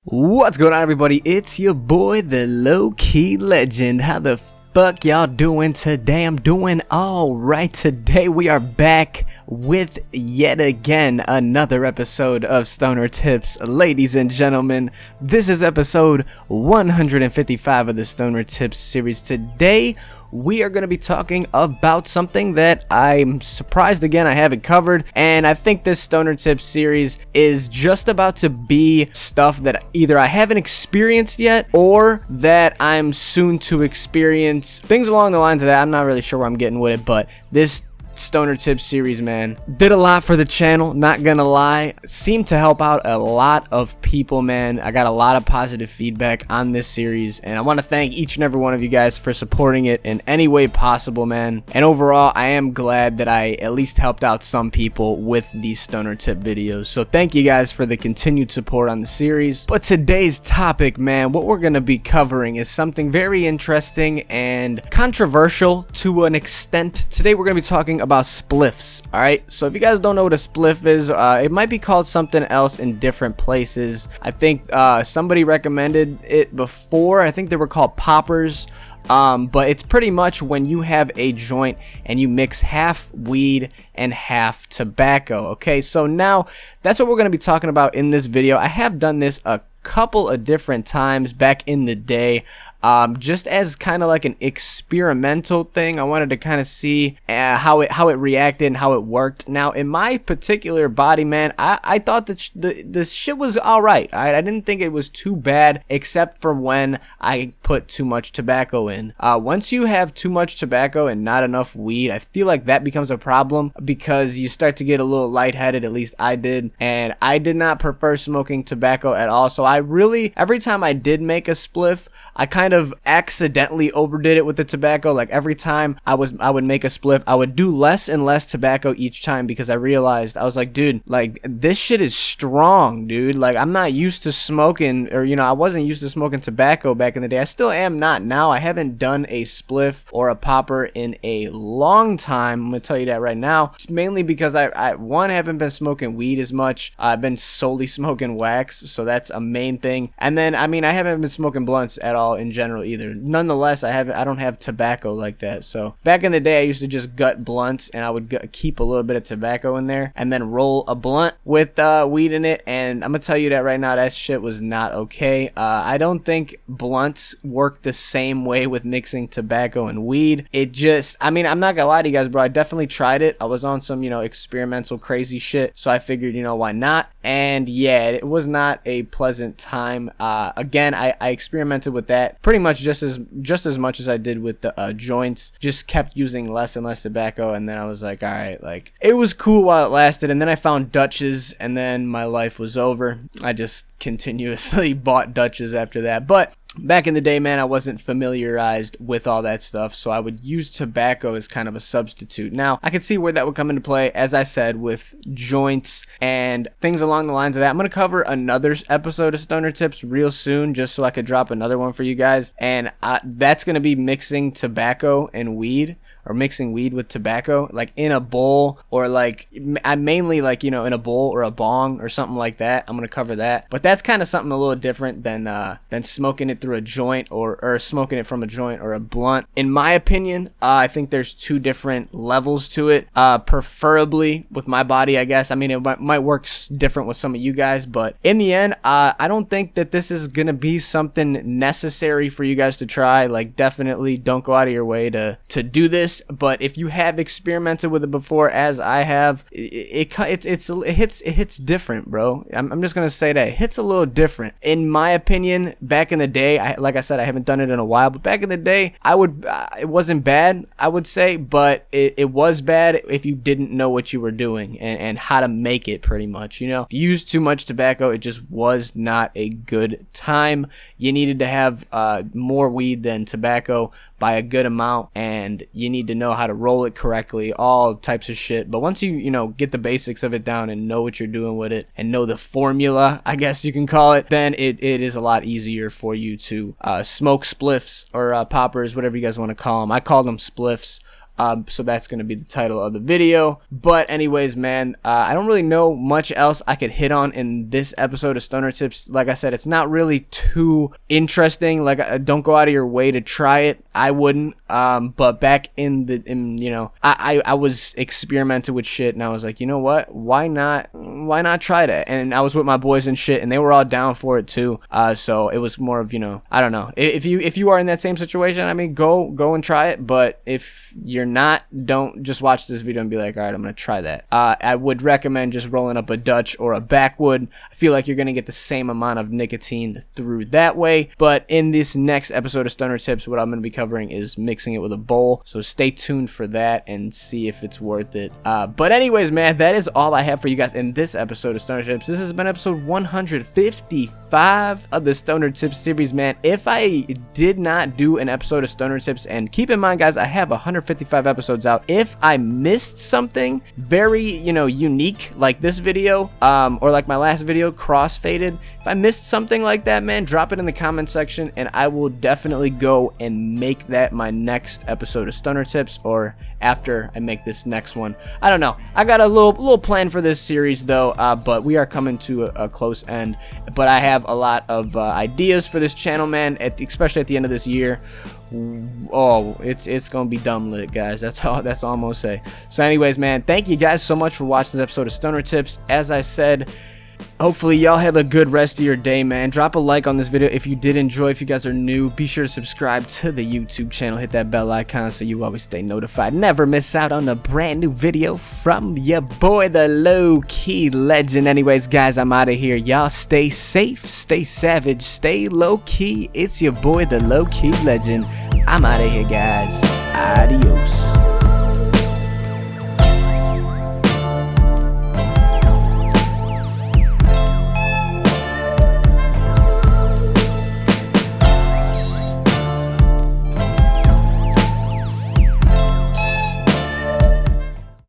What's going on, everybody? It's your boy, the Low-Key Legend. How the fuck y'all doing today? I'm doing all right. Today we are back with yet again another episode of Stoner Tips. Ladies and gentlemen, this is episode 155 of the Stoner Tips series. Today we are going to be talking about something that I'm surprised again I haven't covered, and I think this Stoner Tips series is just about to be stuff that either I haven't experienced yet or that I'm soon to experience. Things along the lines of that. I'm not really sure where I'm getting with it, but this Stoner Tips series, man, did a lot for the channel, not gonna lie. Seemed to help out a lot of people, man. I got a lot of positive feedback on this series, and I want to thank each and every one of you guys for supporting it in any way possible, man. And overall, I am glad that I at least helped out some people with these Stoner Tip videos, so thank you guys for the continued support on the series. But today's topic, man, what we're gonna be covering is something very interesting and controversial to an extent. Today we're gonna be talking about spliffs. All right, so if you guys don't know what a spliff is, it might be called something else in different places. I think somebody recommended it before. I think they were called poppers. But it's pretty much when you have a joint and you mix half weed and half tobacco. Okay, so now that's what we're going to be talking about in this video. I have done this a couple of different times back in the day, just as kind of like an experimental thing. I wanted to kind of see how it reacted and how it worked. Now, in my particular body, man, I thought that this shit was all right. I didn't think it was too bad, except for when I put too much tobacco in. Once you have too much tobacco and not enough weed, I feel like that becomes a problem because you start to get a little lightheaded. At least I did, and I did not prefer smoking tobacco at all. So I really, every time I did make a spliff, I kind of accidentally overdid it with the tobacco. Like every time I would make a spliff, I would do less and less tobacco each time because I realized, I was like, dude, like this shit is strong, dude. Like I'm not used to smoking, or I wasn't used to smoking tobacco back in the day. I still am not now. I haven't done a spliff or a popper in a long time. I'm gonna tell you that right now. It's mainly because I haven't been smoking weed as much. I've been solely smoking wax, so that's a main thing. And then I haven't been smoking blunts at all in general either. Nonetheless, I don't have tobacco like that. So back in the day, I used to just gut blunts, and I would keep a little bit of tobacco in there and then roll a blunt with weed in it. And I'm gonna tell you that right now, that shit was not okay. I don't think blunts work the same way with mixing tobacco and weed. It just, I'm not gonna lie to you guys, bro. I definitely tried it. I was on some experimental crazy shit, so I figured why not. And yeah, it was not a pleasant time. Again, I experimented with that pretty much just as much as I did with the joints. Just kept using less and less tobacco, and then I was like, all right, like it was cool while it lasted, and then I found Dutches, and then my life was over. I just continuously bought Dutches after that. But back in the day, man, I wasn't familiarized with all that stuff, so I would use tobacco as kind of a substitute. Now, I could see where that would come into play, as I said, with joints and things along the lines of that. I'm going to cover another episode of Stoner Tips real soon, just so I could drop another one for you guys, and that's going to be mixing tobacco and weed, or mixing weed with tobacco, like in a bowl, or like I mainly like in a bowl or a bong or something like that. I'm gonna cover that, but that's kind of something a little different than smoking it through a joint, or smoking it from a joint or a blunt. In my opinion, I think there's two different levels to it. Preferably with my body, I guess. It might work different with some of you guys, but in the end, I don't think that this is gonna be something necessary for you guys to try. Like, definitely don't go out of your way to do this. But if you have experimented with it before, as I have, it hits different, bro. I'm just gonna say that it hits a little different. In my opinion, back in the day, like I said, I haven't done it in a while, but back in the day, it wasn't bad, I would say, but it was bad if you didn't know what you were doing and how to make it, pretty much. If you used too much tobacco, it just was not a good time. You needed to have more weed than tobacco by a good amount, and you need to know how to roll it correctly, all types of shit. But once you get the basics of it down and know what you're doing with it and know the formula, I guess you can call it, then it is a lot easier for you to smoke spliffs or poppers, whatever you guys want to call them. I call them spliffs. So that's going to be the title of the video. But anyways, man, I don't really know much else I could hit on in this episode of Stoner Tips. Like I said, it's not really too interesting. Like, don't go out of your way to try it. I wouldn't. But back you know, I was experimenting with shit, and I was like, you know what? Why not try that? And I was with my boys and shit, and they were all down for it too. So it was more of, you know, I don't know. If you are in that same situation, I mean, go and try it. But if you're not, don't just watch this video and be like, all right, I'm gonna try that. I would recommend just rolling up a Dutch or a backwood. I feel like you're gonna get the same amount of nicotine through that way. But in this next episode of Stoner Tips, what I'm gonna be covering is mixing it with a bowl. So stay tuned for that and see if it's worth it. But anyways, man, that is all I have for you guys in this episode of Stoner Tips. This has been episode 155 of the Stoner Tips series, man. If I did not do an episode of Stoner Tips, and keep in mind, guys, I have 155 episodes out. If I missed something very, you know, unique, like this video, or like my last video, crossfaded, if I missed something like that, man, drop it in the comment section, and I will definitely go and make that my next episode of Stoner Tips, or after I make this next one. I don't know. I got a little plan for this series though, but we are coming to a close end. But I have a lot of ideas for this channel, man, especially at the end of this year. Oh, it's gonna be dumb lit, guys. That's all I'm gonna say. So anyways, man, thank you guys so much for watching this episode of Stoner Tips. As I said, hopefully y'all have a good rest of your day, man. Drop a like on this video if you did enjoy. If you guys are new, be sure to subscribe to the YouTube channel. Hit that bell icon so you always stay notified. Never miss out on a brand new video from your boy, the Low-Key Legend. Anyways, guys, I'm out of here. Y'all stay safe, stay savage, stay low-key. It's your boy, the Low-Key Legend. I'm out of here, guys. Adios.